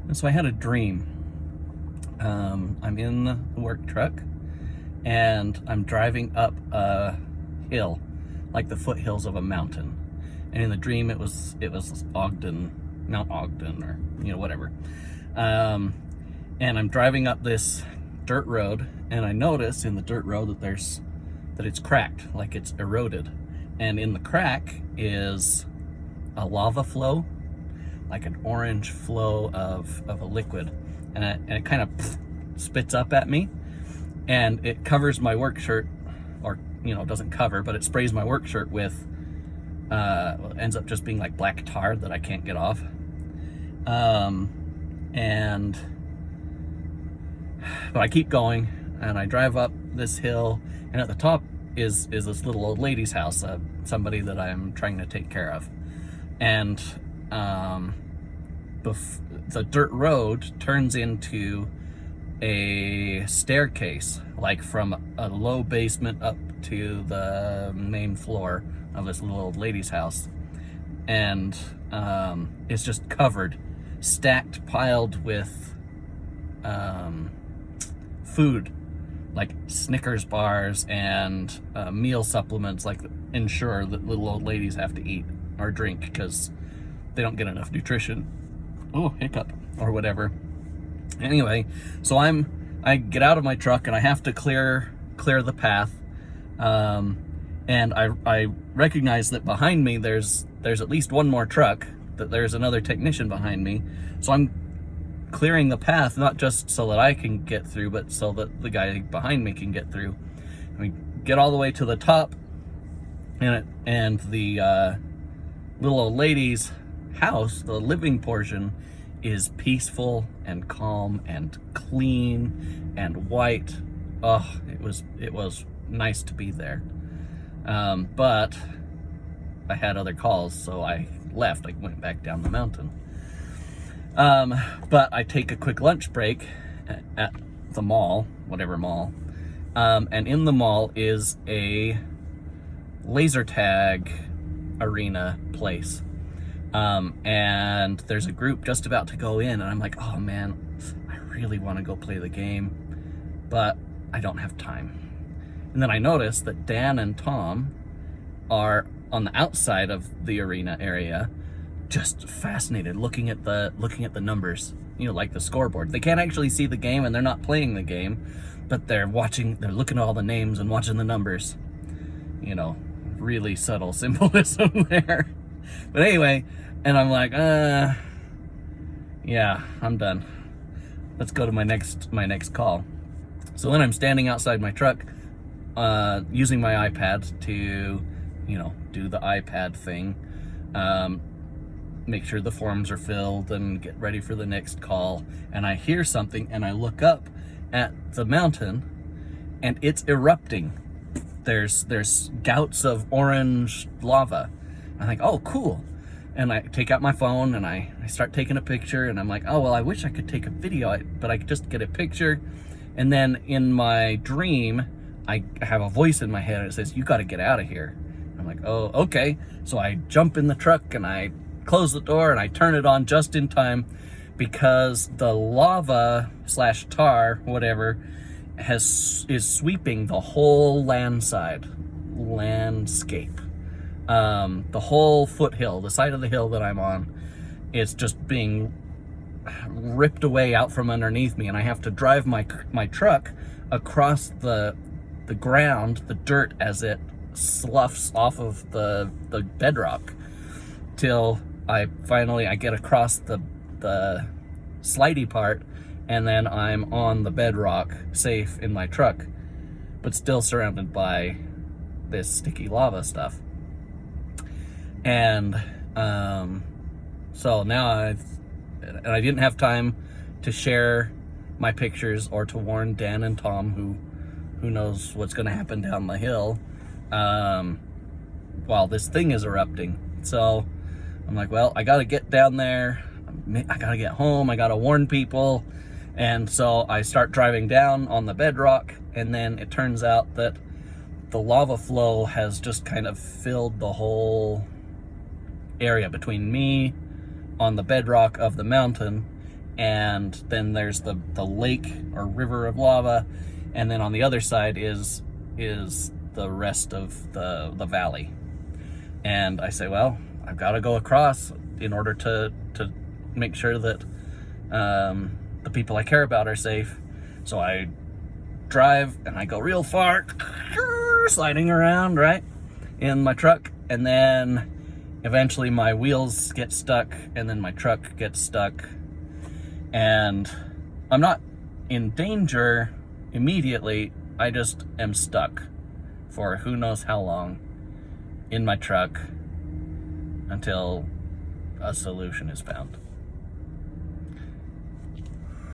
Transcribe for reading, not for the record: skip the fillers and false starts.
And so I had a dream. I'm in the work truck and I'm driving up a hill, like the foothills of a mountain. And in the dream, it was Ogden, Mount Ogden, or whatever. And I'm driving up this dirt road, and I notice in the dirt road that it's cracked, like it's eroded. And in the crack is a lava flow, like an orange flow of a liquid, and it kind of spits up at me, and it covers my work shirt, or doesn't cover, but it sprays my work shirt with ends up just being like black tar that I can't get off. But I keep going, and I drive up this hill, and at the top is this little old lady's house, somebody that I'm trying to take care of. And the dirt road turns into a staircase, like from a low basement up to the main floor of this little old lady's house. And it's just covered, stacked, piled with food, like Snickers bars and meal supplements, like ensure that little old ladies have to eat or drink because they don't get enough nutrition. Oh, hiccup, or whatever. Anyway, so I get out of my truck and I have to clear the path, and I recognize that behind me there's at least one more truck, that there's another technician behind me. So I'm clearing the path, not just so that I can get through, but so that the guy behind me can get through. And we get all the way to the top, and the little old lady's house, the living portion, is peaceful and calm and clean and white. Oh, it was nice to be there. But I had other calls, so I left. I went back down the mountain. But I take a quick lunch break at the mall, whatever mall. And in the mall is a laser tag arena place. And there's a group just about to go in, and I'm like, oh man, I really want to go play the game, but I don't have time. And then I notice that Dan and Tom are on the outside of the arena area, just fascinated, looking at the numbers, like the scoreboard. They can't actually see the game, and they're not playing the game, but they're looking at all the names and watching the numbers. Really subtle symbolism there. But anyway, and I'm like, yeah, I'm done. Let's go to my next call. So then I'm standing outside my truck, using my iPad to, do the iPad thing, make sure the forms are filled and get ready for the next call. And I hear something, and I look up at the mountain, and it's erupting. There's gouts of orange lava. I think, oh, cool. And I take out my phone and I start taking a picture, and I'm like, oh, well, I wish I could take a video, but I could just get a picture. And then in my dream, I have a voice in my head that says, you got to get out of here. I'm like, oh, okay. So I jump in the truck and I close the door and I turn it on just in time, because the lava / tar, whatever, is sweeping the whole landscape. The whole foothill, the side of the hill that I'm on, is just being ripped away out from underneath me, and I have to drive my truck across the ground, the dirt, as it sloughs off of the bedrock, till I get across the slidey part, and then I'm on the bedrock, safe in my truck, but still surrounded by this sticky lava stuff. And so now I didn't have time to share my pictures or to warn Dan and Tom, who knows what's going to happen down the hill, while this thing is erupting. So I'm like, well, I got to get down there. I got to get home. I got to warn people. And so I start driving down on the bedrock, and then it turns out that the lava flow has just kind of filled the whole area between me on the bedrock of the mountain and then there's the lake or river of lava, and then on the other side is the rest of the valley. And I say, well, I've got to go across in order to make sure that the people I care about are safe. So I drive and I go real far, sliding around, right, in my truck, and then eventually my wheels get stuck, and then my truck gets stuck, and I'm not in danger immediately. I just am stuck for who knows how long in my truck until a solution is found.